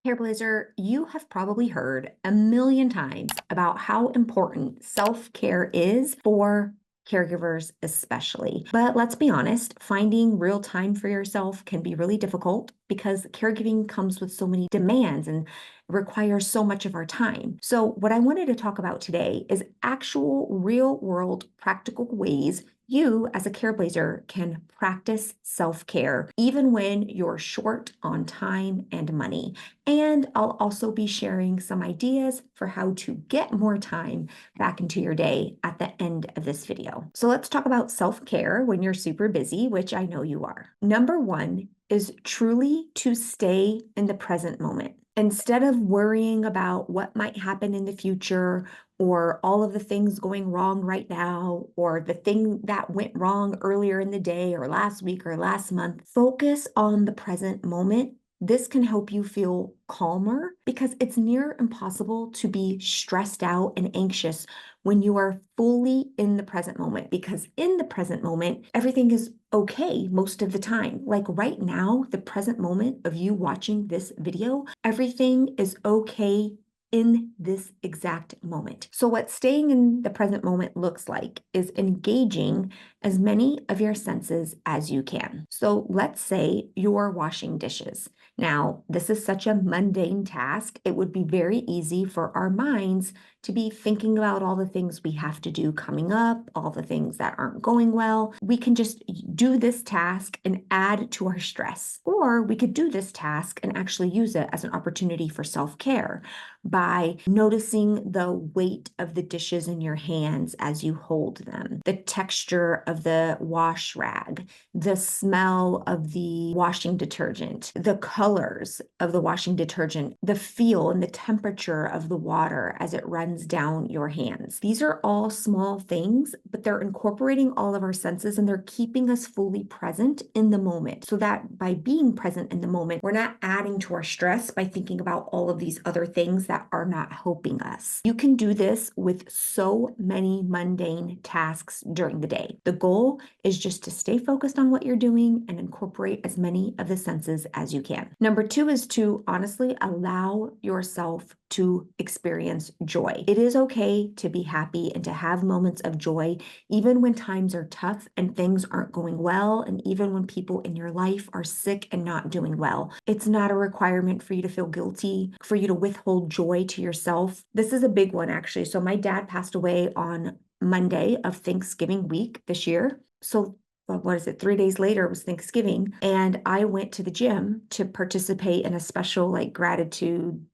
Careblazer, you have probably heard a million times about how important self-care is for caregivers especially. But let's be honest, finding real time for yourself can be really difficult because caregiving comes with so many demands and requires so much of our time. So what I wanted to talk about today is actual real world practical ways you, as a Careblazer, can practice self care even when you're short on time and money. And I'll also be sharing some ideas for how to get more time back into your day at the end of this video. So let's talk about self care when you're super busy, which I know you are. Number one is truly to stay in the present moment. Instead of worrying about what might happen in the future or all of the things going wrong right now, or the thing that went wrong earlier in the day or last week or last month, focus on the present moment. This can help you feel calmer because it's near impossible to be stressed out and anxious when you are fully in the present moment, because in the present moment, everything is okay most of the time. Like right now, the present moment of you watching this video, everything is okay in this exact moment. So what staying in the present moment looks like is engaging as many of your senses as you can. So let's say you're washing dishes. Now, this is such a mundane task. It would be very easy for our minds to be thinking about all the things we have to do coming up, all the things that aren't going well. We can just do this task and add to our stress. Or we could do this task and actually use it as an opportunity for self-care by noticing the weight of the dishes in your hands as you hold them, the texture of the wash rag, the smell of the washing detergent, the colors of the washing detergent, the feel and the temperature of the water as it runs down your hands. These are all small things, but they're incorporating all of our senses and they're keeping us fully present in the moment, so that by being present in the moment, we're not adding to our stress by thinking about all of these other things that are not helping us. You can do this with so many mundane tasks during the day. The goal is just to stay focused on what you're doing and incorporate as many of the senses as you can. Number two is to honestly allow yourself to experience joy. It is okay to be happy and to have moments of joy, even when times are tough and things aren't going well, and even when people in your life are sick and not doing well. It's not a requirement for you to feel guilty, for you to withhold joy to yourself. This is a big one, actually. So my dad passed away on Monday of Thanksgiving week this year. So what is it? 3 days later was Thanksgiving. And I went to the gym to participate in a special gratitude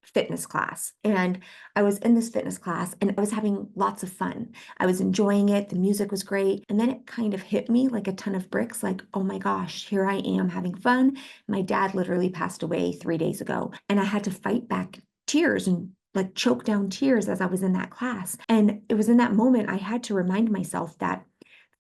fitness class. And I was in this fitness class and I was having lots of fun. I was enjoying it. The music was great. And then it kind of hit me like a ton of bricks, like, oh my gosh, here I am having fun. My dad literally passed away 3 days ago. And I had to fight back tears and choke down tears as I was in that class. And it was in that moment I had to remind myself that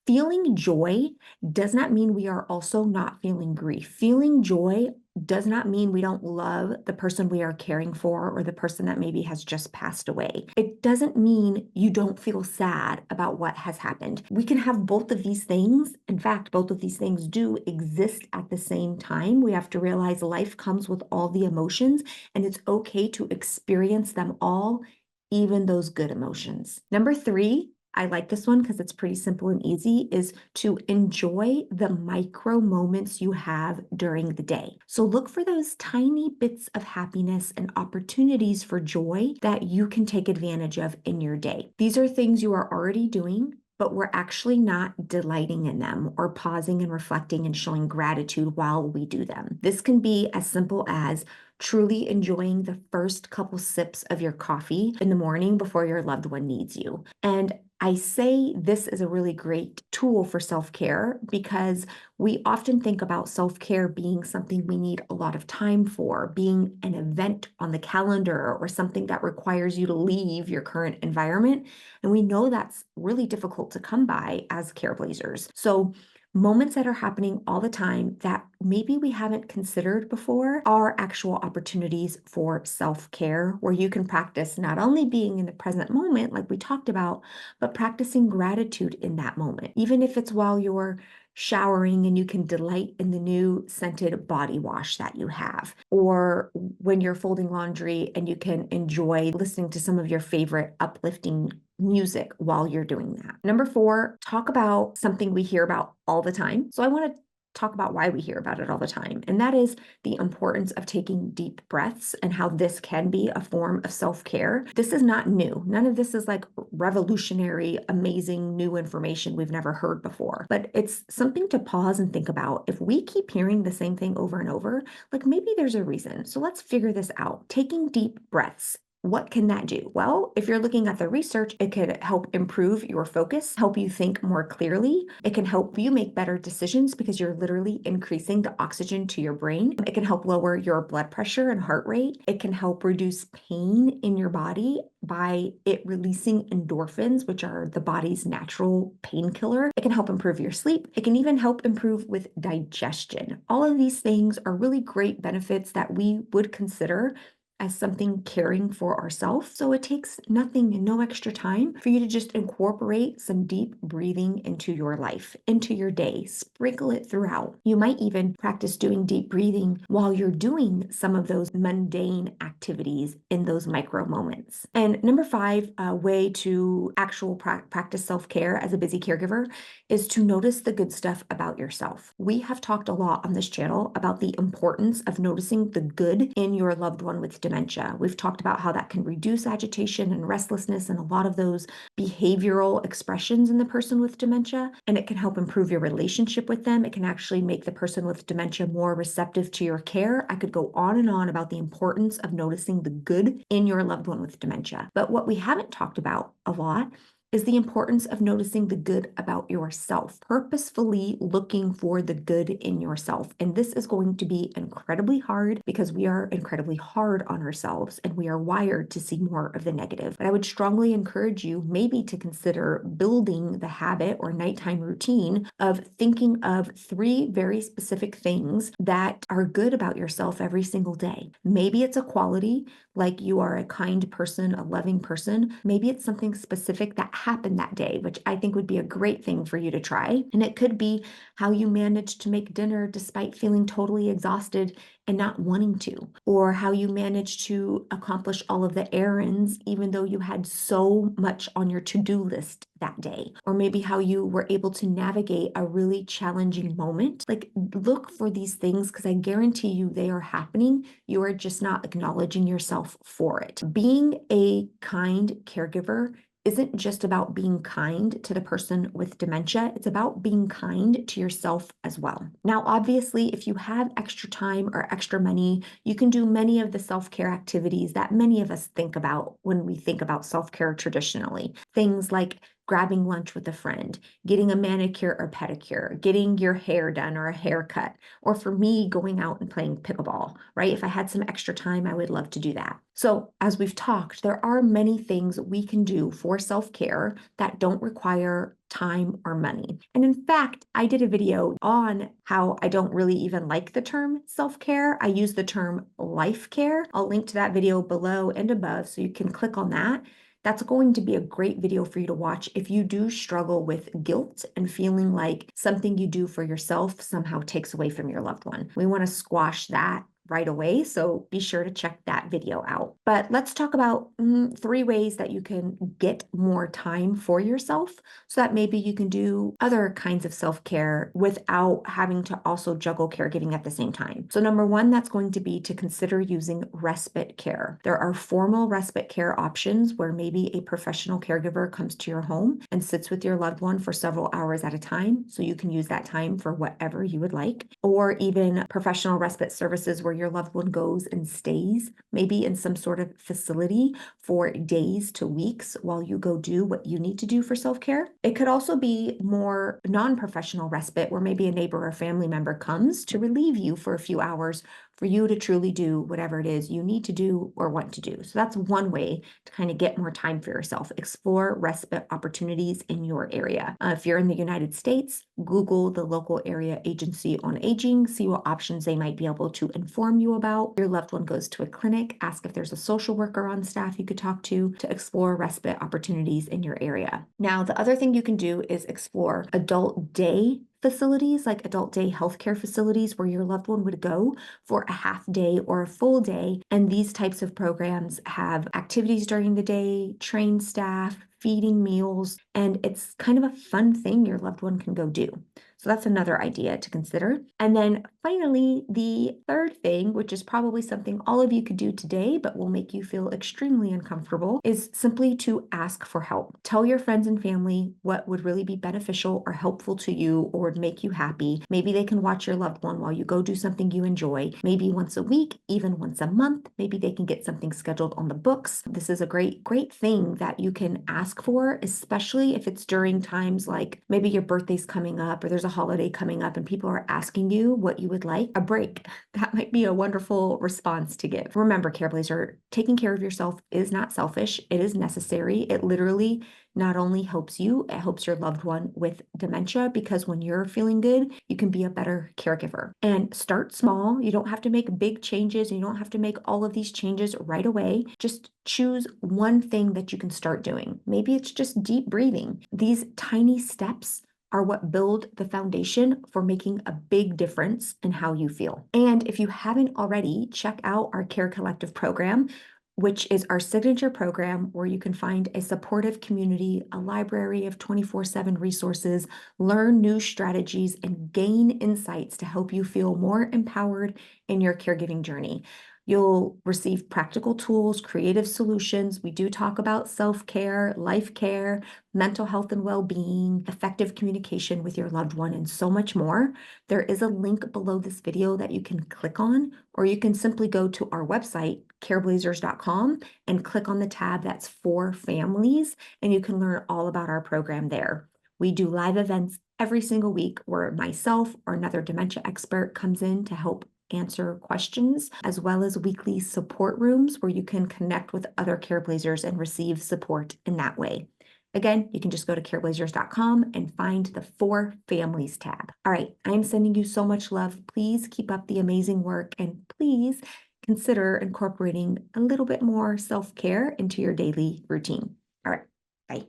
feeling joy does not mean we are also not feeling grief. Feeling joy does not mean we don't love the person we are caring for or the person that maybe has just passed away. It doesn't mean you don't feel sad about what has happened. We can have both of these things. In fact, both of these things do exist at the same time. We have to realize life comes with all the emotions, and it's okay to experience them all, even those good emotions. Number three, I like this one because it's pretty simple and easy, is to enjoy the micro moments you have during the day. So look for those tiny bits of happiness and opportunities for joy that you can take advantage of in your day. These are things you are already doing, but we're actually not delighting in them or pausing and reflecting and showing gratitude while we do them. This can be as simple as truly enjoying the first couple sips of your coffee in the morning before your loved one needs you. And I say this is a really great tool for self-care because we often think about self-care being something we need a lot of time for, being an event on the calendar or something that requires you to leave your current environment. And we know that's really difficult to come by as Careblazers. So moments that are happening all the time that maybe we haven't considered before are actual opportunities for self-care, where you can practice not only being in the present moment, like we talked about, but practicing gratitude in that moment. Even if it's while you're showering and you can delight in the new scented body wash that you have, or when you're folding laundry and you can enjoy listening to some of your favorite uplifting music while you're doing that. Number 4, talk about something we hear about all the time. So I want to talk about why we hear about it all the time, and that is the importance of taking deep breaths and how this can be a form of self-care. This is not new. None of this is like revolutionary, amazing new information we've never heard before, but it's something to pause and think about. If we keep hearing the same thing over and over, like maybe there's a reason. So let's figure this out. Taking deep breaths. What can that do? Well, if you're looking at the research, it could help improve your focus, help you think more clearly. It can help you make better decisions because you're literally increasing the oxygen to your brain. It can help lower your blood pressure and heart rate. It can help reduce pain in your body by it releasing endorphins, which are the body's natural painkiller. It can help improve your sleep. It can even help improve with digestion. All of these things are really great benefits that we would consider as something caring for ourselves. So it takes nothing and no extra time for you to just incorporate some deep breathing into your life, into your day, sprinkle it throughout. You might even practice doing deep breathing while you're doing some of those mundane activities in those micro moments. And number 5, a way to actual practice self-care as a busy caregiver is to notice the good stuff about yourself. We have talked a lot on this channel about the importance of noticing the good in your loved one with dementia. We've talked about how that can reduce agitation and restlessness and a lot of those behavioral expressions in the person with dementia, and it can help improve your relationship with them. It can actually make the person with dementia more receptive to your care. I could go on and on about the importance of noticing the good in your loved one with dementia. But what we haven't talked about a lot is the importance of noticing the good about yourself, purposefully looking for the good in yourself. And this is going to be incredibly hard because we are incredibly hard on ourselves and we are wired to see more of the negative. But I would strongly encourage you maybe to consider building the habit or nighttime routine of thinking of 3 very specific things that are good about yourself every single day. Maybe it's a quality, like you are a kind person, a loving person. Maybe it's something specific that happened that day, which I think would be a great thing for you to try. And it could be how you managed to make dinner despite feeling totally exhausted and not wanting to, or how you managed to accomplish all of the errands even though you had so much on your to-do list that day, or maybe how you were able to navigate a really challenging moment. Like, look for these things because I guarantee you they are happening. You are just not acknowledging yourself for it. Being a kind caregiver isn't just about being kind to the person with dementia, it's about being kind to yourself as well. Now, obviously, if you have extra time or extra money, you can do many of the self-care activities that many of us think about when we think about self-care traditionally. Things like grabbing lunch with a friend, getting a manicure or pedicure, getting your hair done or a haircut, or for me, going out and playing pickleball, right? If I had some extra time, I would love to do that. So as we've talked, there are many things we can do for self-care that don't require time or money. And in fact, I did a video on how I don't really even like the term self-care. I use the term life care. I'll link to that video below and above so you can click on that. That's going to be a great video for you to watch if you do struggle with guilt and feeling like something you do for yourself somehow takes away from your loved one. We want to squash that right away, so be sure to check that video out. But let's talk about 3 ways that you can get more time for yourself so that maybe you can do other kinds of self-care without having to also juggle caregiving at the same time. So number 1, that's going to be to consider using respite care. There are formal respite care options where maybe a professional caregiver comes to your home and sits with your loved one for several hours at a time, so you can use that time for whatever you would like, or even professional respite services where your loved one goes and stays, maybe in some sort of facility for days to weeks while you go do what you need to do for self-care. It could also be more non-professional respite where maybe a neighbor or family member comes to relieve you for a few hours for you to truly do whatever it is you need to do or want to do. So that's one way to kind of get more time for yourself. Explore respite opportunities in your area. If you're in the United States, Google the local area agency on aging, see what options they might be able to inform you about. Your loved one goes to a clinic, ask if there's a social worker on staff you could talk to explore respite opportunities in your area. Now, the other thing you can do is explore adult day facilities, like adult day healthcare facilities where your loved one would go for a half day or a full day. And these types of programs have activities during the day, trained staff, feeding meals, and it's kind of a fun thing your loved one can go do. So that's another idea to consider. And then finally, the third thing, which is probably something all of you could do today, but will make you feel extremely uncomfortable, is simply to ask for help. Tell your friends and family what would really be beneficial or helpful to you or would make you happy. Maybe they can watch your loved one while you go do something you enjoy, maybe once a week, even once a month. Maybe they can get something scheduled on the books. This is a great thing that you can ask for, especially if it's during times like maybe your birthday's coming up or there's a holiday coming up and people are asking you what you would like, a break. That might be a wonderful response to give. Remember, Careblazer, taking care of yourself is not selfish. It is necessary. It literally not only helps you, it helps your loved one with dementia, because when you're feeling good, you can be a better caregiver. And start small. You don't have to make big changes. You don't have to make all of these changes right away. Just choose one thing that you can start doing. Maybe it's just deep breathing. These tiny steps are what build the foundation for making a big difference in how you feel. And if you haven't already, check out our Care Collective program, which is our signature program where you can find a supportive community, a library of 24/7 resources, learn new strategies, and gain insights to help you feel more empowered in your caregiving journey. You'll receive practical tools, creative solutions. We do talk about self-care, life care, mental health and well-being, effective communication with your loved one, and so much more. There is a link below this video that you can click on, or you can simply go to our website, careblazers.com, and click on the tab that's for families, and you can learn all about our program there. We do live events every single week where myself or another dementia expert comes in to help answer questions, as well as weekly support rooms where you can connect with other Careblazers and receive support in that way. Again, you can just go to careblazers.com and find the For Families tab. All right, I'm sending you so much love. Please keep up the amazing work, and please consider incorporating a little bit more self-care into your daily routine. All right, bye.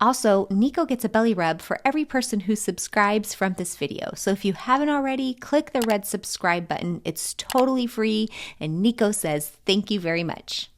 Also, Nico gets a belly rub for every person who subscribes from this video. So if you haven't already, click the red subscribe button. It's totally free, and Nico says thank you very much.